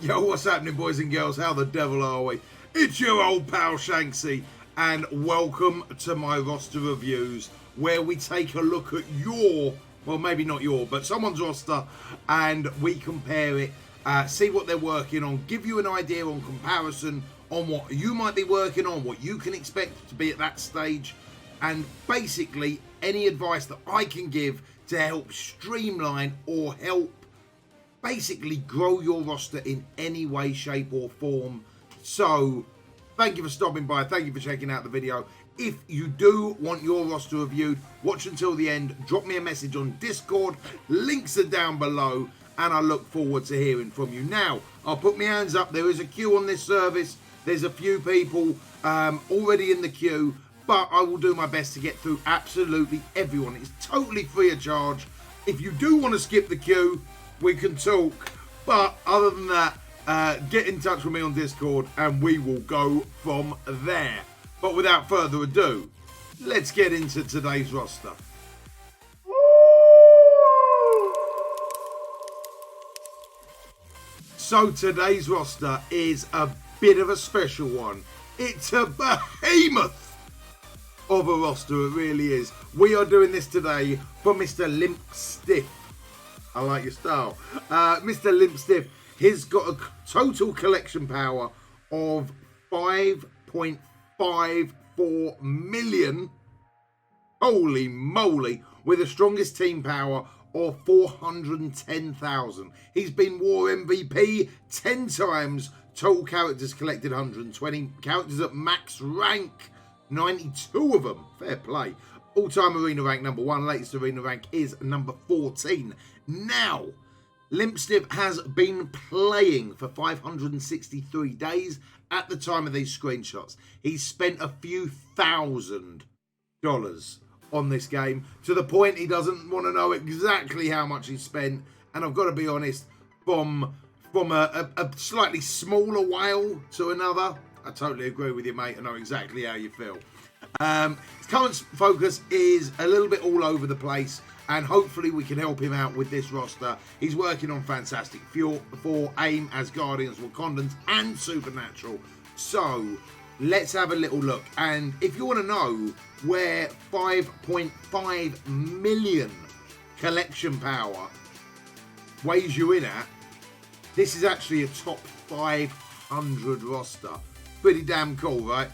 Yo, what's happening, boys and girls? How the devil are we? It's your old pal Shanksy, and welcome to my roster reviews, where we take a look at your, well, maybe not your, but someone's roster, and we compare it, see what they're working on, give you an idea on comparison on what you might be working on, what you can expect to be at that stage, and basically any advice that I can give to help streamline or help basically grow your roster in any way, shape or form. So thank you for stopping by, thank you for checking out the video. If you do want your roster reviewed, watch until the end, drop me a message on Discord, links are down below, and I look forward to hearing from you. Now, I'll put my hands up, there is a queue on this service, there's a few people already in the queue, but I will do my best to get through absolutely everyone. It's totally free of charge. If you do want to skip the queue, we can talk, but other than that, get in touch with me on Discord and we will go from there. But without further ado, let's get into today's roster. So today's roster is a bit of a special one. It's a behemoth of a roster, it really is. We are doing this today for Mr. Limpstiff. I like your style. Mr. Limpstiff, he's got a total collection power of 5.54 million. Holy moly. With the strongest team power of 410,000. He's been War MVP 10 times. Total characters collected 120. Characters at max rank, 92 of them. Fair play. All-time arena rank number 1. Latest arena rank is number 14. Now, Limpstiff has been playing for 563 days at the time of these screenshots. He's spent a few $1,000 on this game, to the point he doesn't want to know exactly how much he spent. And I've got to be honest, from a slightly smaller whale to another, I totally agree with you, mate. I know exactly how you feel. His current focus is a little bit all over the place, and hopefully we can help him out with this roster. He's working on Fantastic Four, AIM, as Guardians, Wakandans, and Supernatural. So let's have a little look. And if you want to know where 5.5 million collection power weighs you in at, this is actually a top 500 roster. Pretty damn cool, right?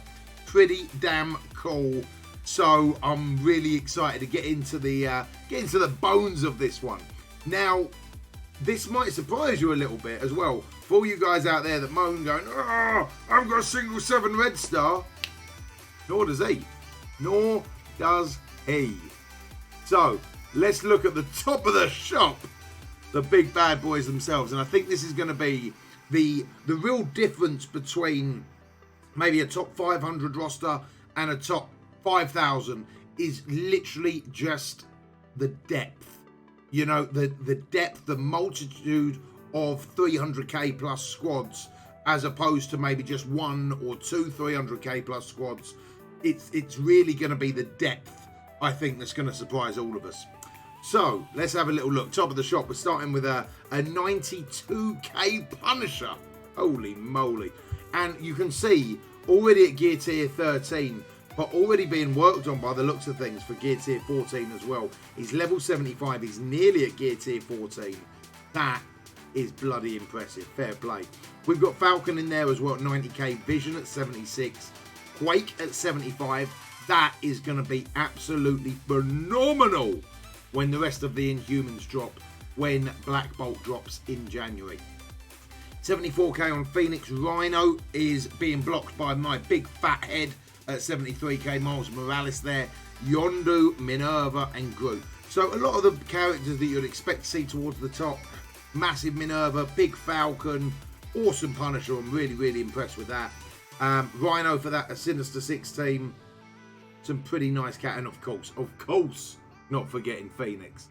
Pretty damn cool. So I'm really excited to get into the bones of this one. Now, this might surprise you a little bit as well. For all you guys out there that moan going, "Oh, I've got a single 7 red star." Nor does he. Nor does he. So let's look at the top of the shop, the big bad boys themselves. And I think this is going to be the real difference between maybe a top 500 roster and a top 5,000 is literally just the depth. You know, the depth, the multitude of 300k plus squads, as opposed to maybe just one or two 300k plus squads. It's really going to be the depth, I think, that's going to surprise all of us. So let's have a little look. Top of the shop, we're starting with a 92k Punisher. Holy moly. And you can see already at gear tier 13, but already being worked on by the looks of things for gear tier 14 as well. He's level 75, he's nearly at gear tier 14. That is bloody impressive, fair play. We've got Falcon in there as well, 90k, Vision at 76, Quake at 75. That is going to be absolutely phenomenal when the rest of the Inhumans drop, when Black Bolt drops in January. 74k on Phoenix. Rhino is being blocked by my big fat head at 73k. Miles Morales there. Yondu, Minerva, and Groot. So a lot of the characters that you'd expect to see towards the top. Massive Minerva, big Falcon, awesome Punisher. I'm really, really impressed with that. Rhino for that, a Sinister 6 team. Some pretty nice cat, and of course, not forgetting Phoenix.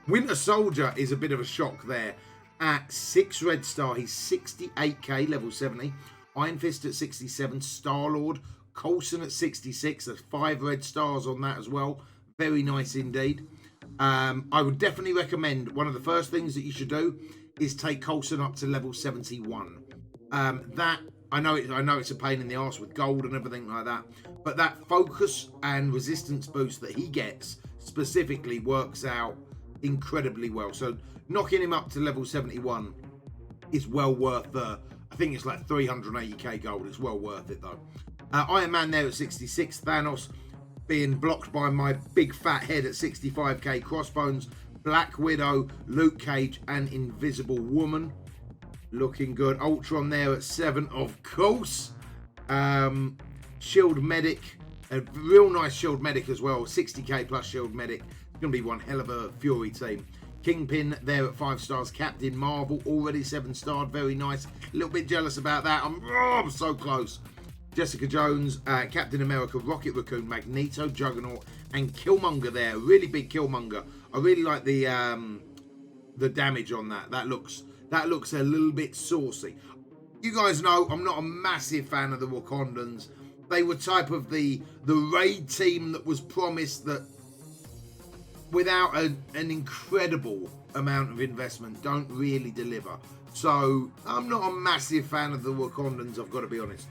Winter Soldier is a bit of a shock there. At 6 red star, he's 68k, level 70. Iron Fist at 67, Star-Lord, Coulson at 66. There's 5 red stars on that as well. Very nice indeed. I would definitely recommend, one of the first things that you should do is take Coulson up to level 71. That I know it's a pain in the arse with gold and everything like that, but that focus and resistance boost that he gets specifically works out incredibly well. So knocking him up to level 71 is well worth the, I think it's like 380k gold. It's well worth it though. Iron Man there at 66. Thanos being blocked by my big fat head at 65k. Crossbones, Black Widow, Luke Cage, and Invisible Woman. Looking good. Ultron there at 7, of course. Shield Medic, a real nice Shield Medic as well. 60k plus Shield Medic. It's going to be one hell of a Fury team. Kingpin there at 5 stars. Captain Marvel already 7-starred. Very nice. A little bit jealous about that. I'm so close. Jessica Jones, Captain America, Rocket Raccoon, Magneto, Juggernaut, and Killmonger there. Really big Killmonger. I really like the damage on that. That looks a little bit saucy. You guys know I'm not a massive fan of the Wakandans. They were type of the raid team that was promised that without an incredible amount of investment don't really deliver. So I'm not a massive fan of the Wakandans, I've got to be honest.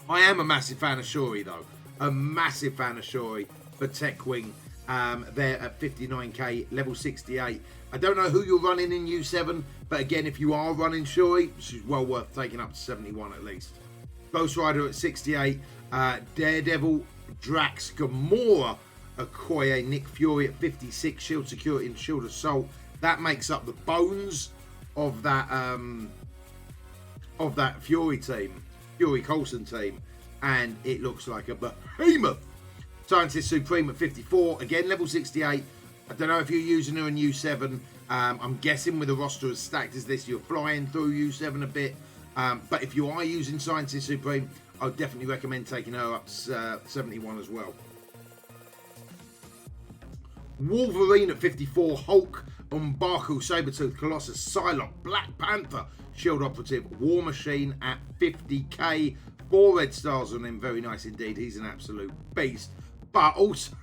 I am a massive fan of Shuri though. A massive fan of Shuri for Tech Wing. There at 59k, level 68. I don't know who you're running in U7, but again, if you are running Shuri, she's well worth taking up to 71 at least. Ghost Rider at 68, Daredevil, Drax, Gamora, Okoye, Nick Fury at 56, Shield Security and Shield Assault. That makes up the bones of that Fury team, Fury Coulson team, and it looks like a behemoth. Scientist Supreme at 54, again level 68. I don't know if you're using her in U7. I'm guessing with a roster as stacked as this, you're flying through U7 a bit. But if you are using Scientist Supreme, I would definitely recommend taking her up to 71 as well. Wolverine at 54, Hulk, M'Baku, Sabretooth, Colossus, Psylocke, Black Panther, Shield Operative, War Machine at 50k. 4 red stars on him, very nice indeed. He's an absolute beast. But also,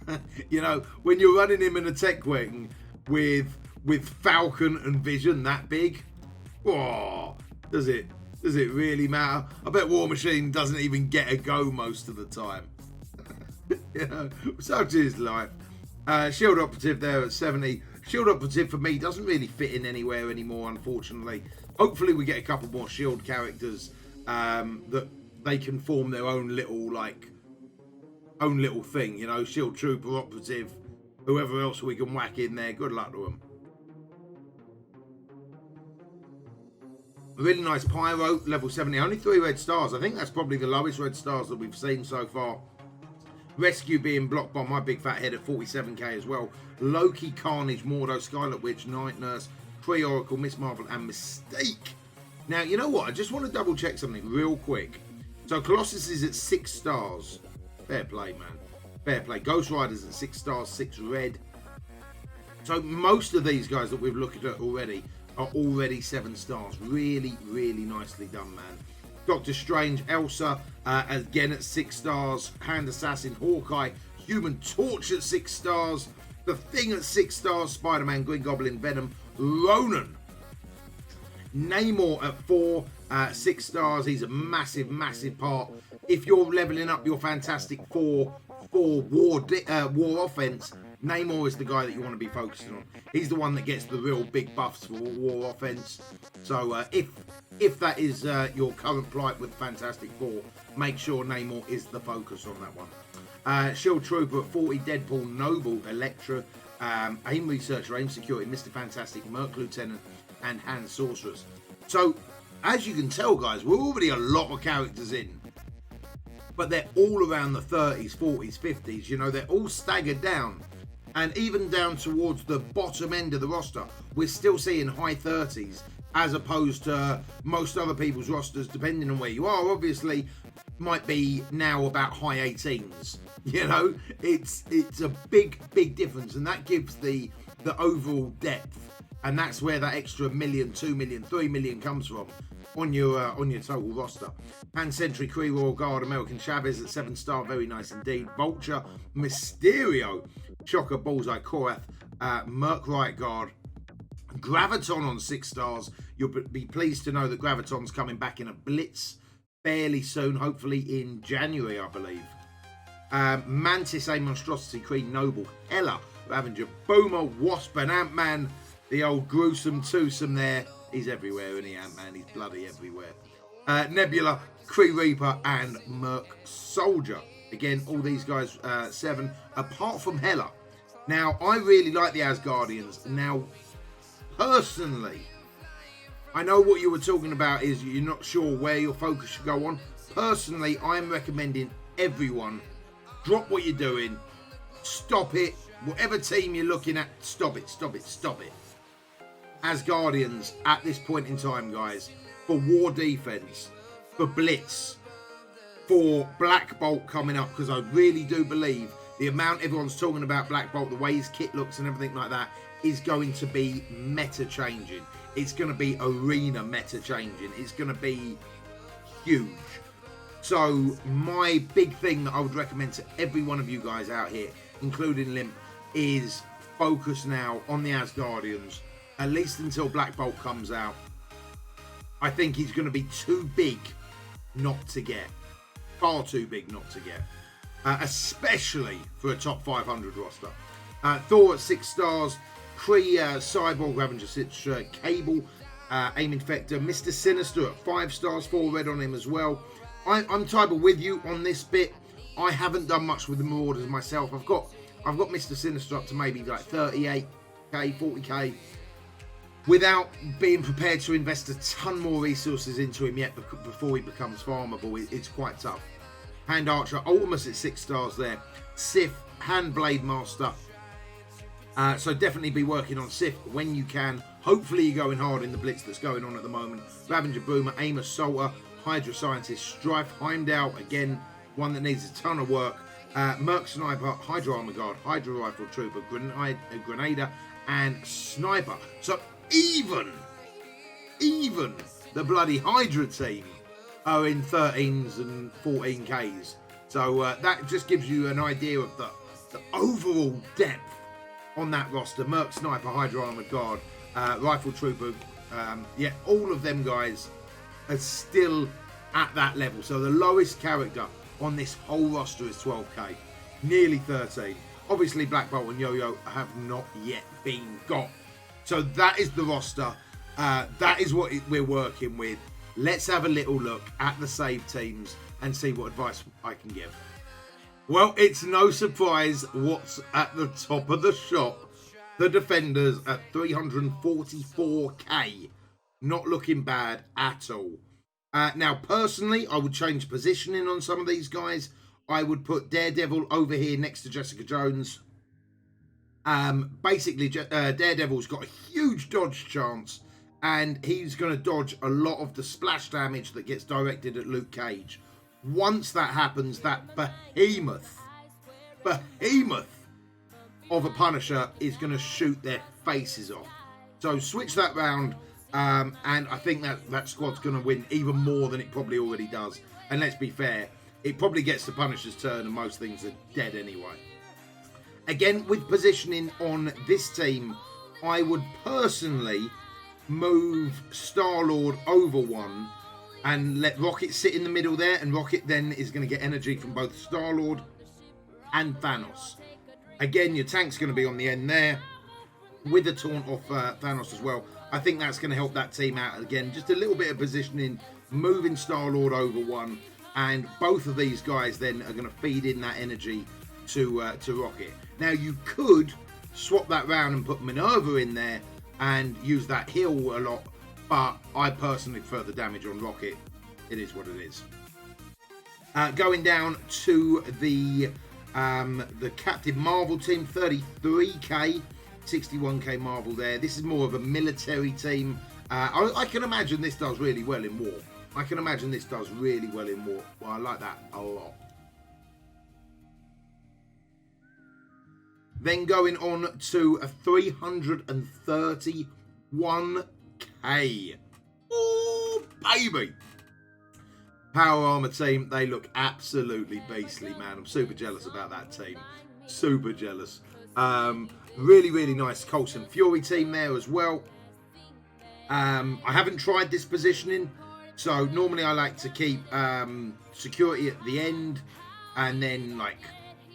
you know, when you're running him in a Tech Wing with Falcon and Vision that big, oh, does it really matter? I bet War Machine doesn't even get a go most of the time. You know, such is life. Shield Operative there at 70. Shield Operative for me doesn't really fit in anywhere anymore, unfortunately. Hopefully we get a couple more Shield characters that they can form their own little thing, you know, Shield Trooper, Operative, whoever else we can whack in there. Good luck to them. Really nice Pyro, level 70. Only 3 red stars. I think that's probably the lowest red stars that we've seen so far. Rescue being blocked by my big fat head at 47k as well. Loki, Carnage, Mordo, Scarlet Witch, Night Nurse, Kree Oracle, Miss Marvel, and Mystique. Now, you know what? I just want to double check something real quick. So Colossus is at 6 stars. Fair play, man. Fair play. Ghost Rider's at 6 stars, 6 red. So most of these guys that we've looked at already are already 7 stars. Really, really nicely done, man. Doctor Strange, Elsa, again at 6 stars. Hand Assassin, Hawkeye, Human Torch at 6 stars. The Thing at 6 stars. Spider-Man, Green Goblin, Venom, Ronan. Namor at 4, 6 stars. He's a massive, massive part. If you're leveling up your Fantastic Four for war offense, Namor is the guy that you want to be focusing on. He's the one that gets the real big buffs for war offense. So if that is your current plight with Fantastic Four, make sure Namor is the focus on that one. Shield Trooper at 40, Deadpool, Noble, Elektra, AIM Researcher, AIM Security, Mr. Fantastic, Merc Lieutenant, and Hand Sorceress. So as you can tell, guys, we're already a lot of characters in, but they're all around the 30s, 40s, 50s. You know, they're all staggered down. And even down towards the bottom end of the roster, we're still seeing high 30s as opposed to most other people's rosters, depending on where you are, obviously, might be now about high 18s. You know, it's a big, big difference. And that gives the overall depth. And that's where that extra million, 2 million, 3 million comes from on your total roster. Pan Sentry, Kree Royal Guard, American Chavez at 7 star, very nice indeed. Vulture, Mysterio, Shocker, Bullseye, Korath, Merc Riot Guard, Graviton on 6 stars. You'll be pleased to know that Graviton's coming back in a blitz fairly soon, hopefully in January, I believe. Mantis, a Monstrosity, Queen Noble, Hela, Ravager, Boomer, Wasp, and Ant-Man. The old gruesome twosome there. He's everywhere, isn't he, Ant-Man? He's bloody everywhere. Nebula, Kree Reaper, and Merc Soldier. Again, all these guys 7, apart from Hela. Now, I really like the Asgardians. Now, personally, I know what you were talking about is you're not sure where your focus should go on. Personally, I'm recommending everyone drop what you're doing, stop it. Whatever team you're looking at, stop it, stop it, stop it. Asgardians at this point in time, guys, for war defense, for blitz, for Black Bolt coming up, because I really do believe the amount everyone's talking about Black Bolt, the way his kit looks and everything like that, is going to be meta changing. It's going to be arena meta changing. It's going to be huge. So my big thing that I would recommend to every one of you guys out here, including Limp, is focus now on the Asgardians, at least until Black Bolt comes out. I think he's going to be too big not to get. Far too big not to get. Especially for a top 500 roster. Thor at 6 stars. Kree, Cyborg, Ravager, Citra, Cable, Aim Infector, Mr. Sinister at 5 stars, 4 red on him as well. I'm Tybal with you on this bit. I haven't done much with the Marauders myself. I've got Mr. Sinister up to maybe like 38k, 40k, without being prepared to invest a ton more resources into him yet before he becomes farmable. It's quite tough. Hand Archer, Ultimus at 6 stars there. Sif, Hand Blade Master. So definitely be working on Sif when you can. Hopefully you're going hard in the blitz that's going on at the moment. Ravager, Boomer, Aim Assaulter, Hydra Scientist, Strife, Heimdall, again, one that needs a ton of work. Merc Sniper, Hydra Armor Guard, Hydra Rifle Trooper, Grenadier, and Sniper. So even the bloody Hydra team are in 13s and 14Ks. So that just gives you an idea of the overall depth on that roster. Merc Sniper, Hydra Armored Guard, Rifle Trooper, yeah, all of them guys are still at that level. So the lowest character on this whole roster is 12k, nearly 13. Obviously Black Bolt and Yo-Yo have not yet been got. So that is the roster. That is what we're working with. Let's have a little look at the save teams and see what advice I can give. Well, it's no surprise what's at the top of the shop. The Defenders at 344k. Not looking bad at all. Now, personally, I would change positioning on some of these guys. I would put Daredevil over here next to Jessica Jones. Basically, Daredevil's got a huge dodge chance, and he's going to dodge a lot of the splash damage that gets directed at Luke Cage. Once that happens, that behemoth of a Punisher is going to shoot their faces off. So switch that round, and I think that squad's going to win even more than it probably already does. And let's be fair, it probably gets the Punisher's turn and most things are dead anyway. Again, with positioning on this team, I would personally move Star-Lord over one and let Rocket sit in the middle there, and Rocket then is going to get energy from both Star-Lord and Thanos. Again, your tank's going to be on the end there with a taunt off Thanos as well. I think that's going to help that team out again. Just a little bit of positioning, moving Star-Lord over one, and both of these guys then are going to feed in that energy to Rocket. Now, you could swap that round and put Minerva in there and use that heal a lot, but I personally prefer the damage on Rocket. It is what it is. Going down to the Captain Marvel team, 33k, 61k Marvel there. This is more of a military team. I can imagine this does really well in war. Well, I like that a lot. Then going on to a 331k. Oh, baby. Power Armor team, they look absolutely beastly, man. I'm super jealous about that team. Super jealous. Really, really nice Coulson Fury team there as well. I haven't tried this positioning, so normally I like to keep security at the end, and then like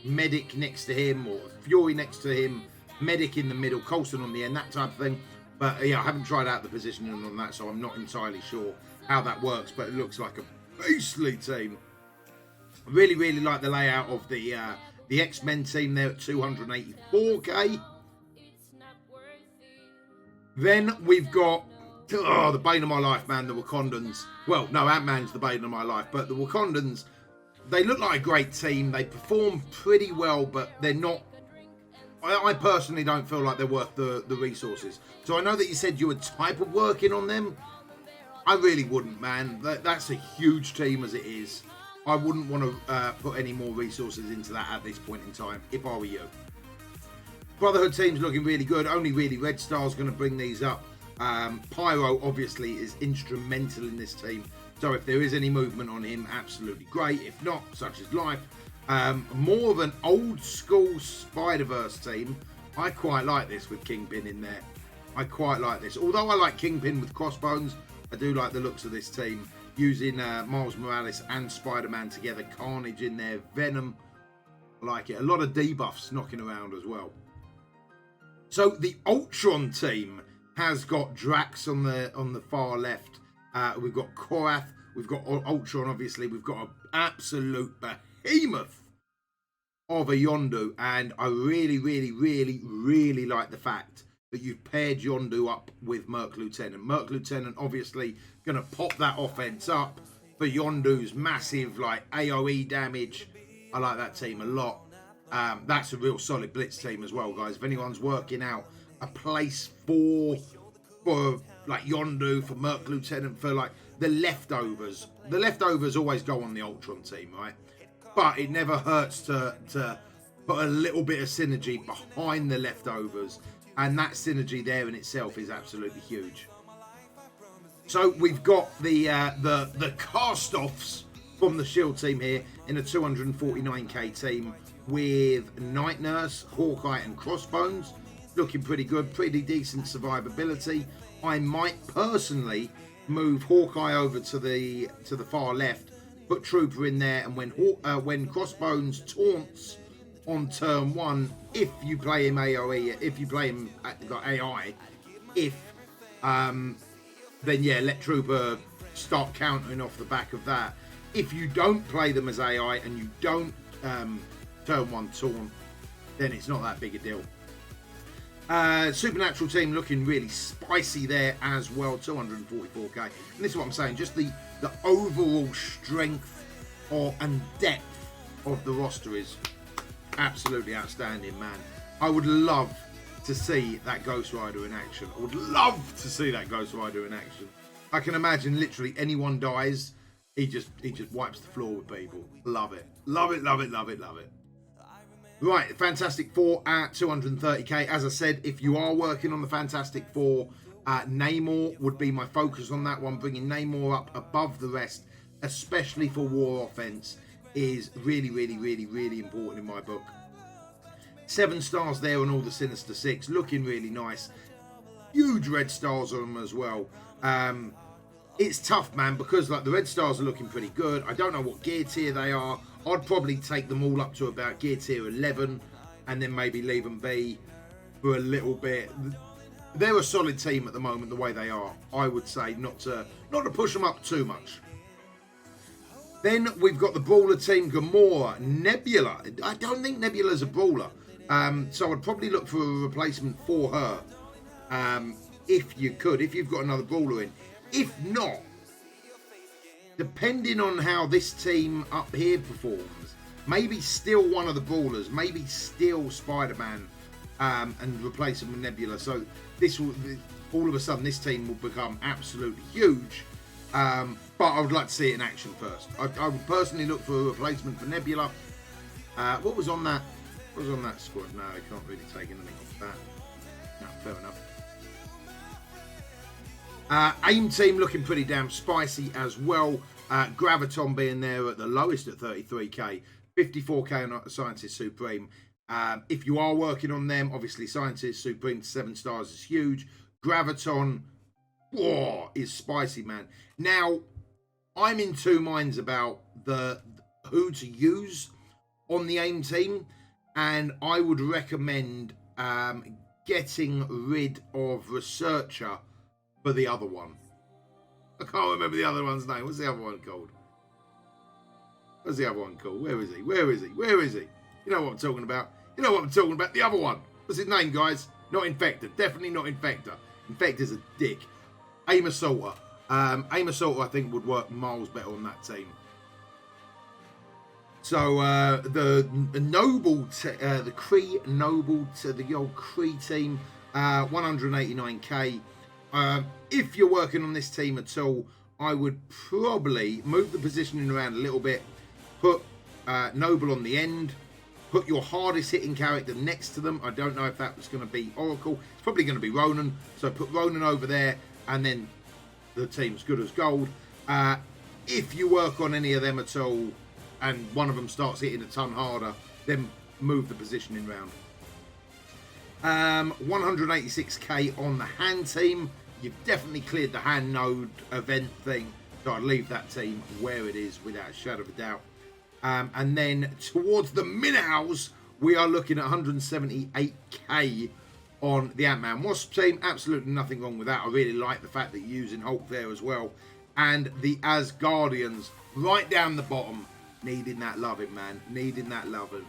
medic next to him, or Fury next to him, medic in the middle, Coulson on the end, that type of thing. But yeah, I haven't tried out the positioning on that, so I'm not entirely sure how that works, but it looks like a beastly team. I really, really like the layout of the X-Men team there at 284k. Then we've got, the bane of my life, man, the Wakandans. Well, no, Ant-Man's the bane of my life, but the Wakandans, they look like a great team. They perform pretty well, but they're not, I personally don't feel like they're worth the resources. So I know that you said you were type of working on them. I really wouldn't, man. That's a huge team as it is. I wouldn't want to put any more resources into that at this point in time, if I were you. Brotherhood team's looking really good. Only really Red Star's going to bring these up. Pyro, obviously, is instrumental in this team. So if there is any movement on him, absolutely great. If not, such is life. More of an old school Spider-Verse team. I quite like this with Kingpin in there. I quite like this. Although I like Kingpin with Crossbones, I do like the looks of this team. Using Miles Morales and Spider-Man together. Carnage in there. Venom. I like it. A lot of debuffs knocking around as well. So the Ultron team has got Drax on the far left. We've got Korath. We've got Ultron, obviously. We've got an absolute behemoth of a Yondu. And I really, really, really, really like the fact that you've paired Yondu up with Merc Lieutenant. Merc Lieutenant, obviously, going to pop that offense up for Yondu's massive, like, AoE damage. I like that team a lot. That's a real solid blitz team as well, guys. If anyone's working out a place for like Yondu, for Merc Lieutenant, for like the leftovers always go on the Ultron team, right? But it never hurts to put a little bit of synergy behind the leftovers, and that synergy there in itself is absolutely huge. So we've got the cast-offs from the Shield team here in a 249k team with Night Nurse, Hawkeye and Crossbones. Looking pretty good, pretty decent survivability. I might personally move Hawkeye over to the far left, put Trooper in there, and when Crossbones taunts on turn 1, if you play him AoE, if you play him got AI, then yeah, let Trooper start countering off the back of that. If you don't play them as AI and you don't turn 1 taunt, then it's not that big a deal. Supernatural team looking really spicy there as well, 244k. And this is what I'm saying, just the overall strength and depth of the roster is absolutely outstanding, man. I would love to see that Ghost Rider in action. I would love to see that Ghost Rider in action. I can imagine literally anyone dies, he just wipes the floor with people. Love it. Love it, love it, love it, love it. Right, Fantastic Four at 230k. As I said, if you are working on the Fantastic Four, Namor would be my focus on that one. Bringing Namor up above the rest, especially for war offense, is really, really, really, really important in my book. 7 stars there on all the Sinister Six, looking really nice. Huge red stars on them as well. It's tough, man, because like the red stars are looking pretty good. I don't know what gear tier they are. I'd probably take them all up to about gear tier 11 and then maybe leave them be for a little bit. They're a solid team at the moment the way they are. I would say not to push them up too much. Then we've got the brawler team, Gamora, Nebula. I don't think Nebula's a brawler. So I'd probably look for a replacement for her. If you could, if you've got another brawler in. If not, depending on how this team up here performs, maybe steal one of the brawlers, maybe steal Spider-Man and replace him with Nebula. So this will, all of a sudden, this team will become absolutely huge. But I would like to see it in action first. I would personally look for a replacement for Nebula. What was on that? What was on that squad? No, I can't really take anything off that. No, fair enough. AIM team looking pretty damn spicy as well. Graviton being there at the lowest at 33k, 54k on Scientist Supreme. If you are working on them, obviously Scientist Supreme to 7 stars is huge. Graviton is spicy, man. Now, I'm in two minds about who to use on the AIM team, and I would recommend getting rid of Researcher for the other one. I can't remember the other one's name. What's the other one called? What's the other one called? Where is he? Where is he? Where is he? You know what I'm talking about. You know what I'm talking about. The other one. What's his name, guys? Not Infector. Definitely not Infector. Infector's a dick. AIM Assaulter. AIM Assaulter, I think, would work miles better on that team. So the Noble, the Kree Noble, the old Kree team, 189k. If you're working on this team at all, I would probably move the positioning around a little bit. Put Noble on the end. Put your hardest hitting character next to them. I don't know if that was going to be Oracle. It's probably going to be Ronan. So put Ronan over there, and then the team's good as gold. If you work on any of them at all, and one of them starts hitting a ton harder, then move the positioning round. 186k on the hand team. You've definitely cleared the hand node event thing, so I'd leave that team where it is without a shadow of a doubt. And then towards the min-hours, we are looking at 178k on the Ant-Man Wasp team. Absolutely nothing wrong with that. I really like the fact that you're using Hulk there as well. And the Asgardians right down the bottom, needing that loving, man. Needing that loving.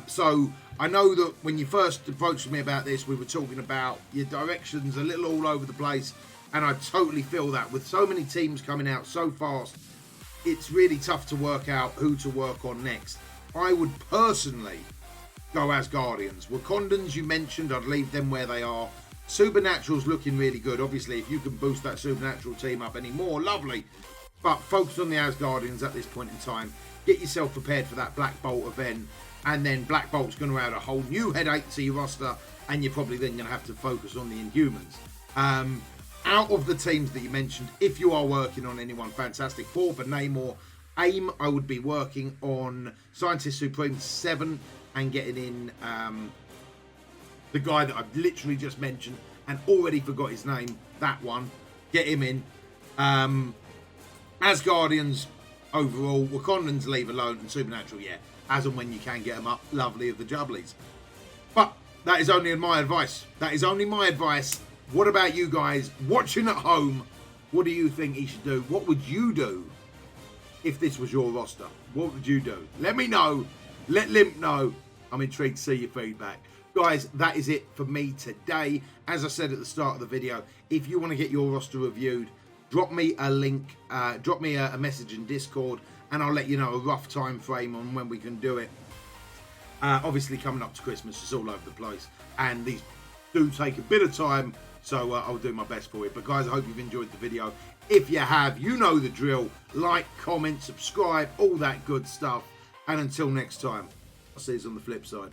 So I know that when you first approached me about this, we were talking about your directions a little all over the place. And I totally feel that with so many teams coming out so fast, it's really tough to work out who to work on next. I would personally go Asgardians. Wakandans, you mentioned, I'd leave them where they are. Supernatural's looking really good. Obviously, if you can boost that Supernatural team up any more, lovely. But focus on the Asgardians at this point in time. Get yourself prepared for that Black Bolt event. And then Black Bolt's going to add a whole new headache to your roster. And you're probably then going to have to focus on the Inhumans. Out of the teams that you mentioned, if you are working on anyone fantastic, for Namor, AIM, I would be working on Scientist Supreme 7 and getting in the guy that I've literally just mentioned and already forgot his name, that one. Get him in. Asgardians overall, Wakandans leave alone, and Supernatural, yeah, as and when you can get them up, lovely of the jubblies. But that is only my advice. That is only my advice. What about you guys watching at home? What do you think he should do? What would you do if this was your roster? What would you do? Let me know. Let Limp know. I'm intrigued to see your feedback. Guys, that is it for me today. As I said at the start of the video, if you want to get your roster reviewed, drop me a link, drop me a message in Discord, and I'll let you know a rough time frame on when we can do it. Obviously, coming up to Christmas, it's all over the place, and these do take a bit of time, so I'll do my best for it. But guys, I hope you've enjoyed the video. If you have, you know the drill. Like, comment, subscribe, all that good stuff. And until next time, I'll see you on the flip side.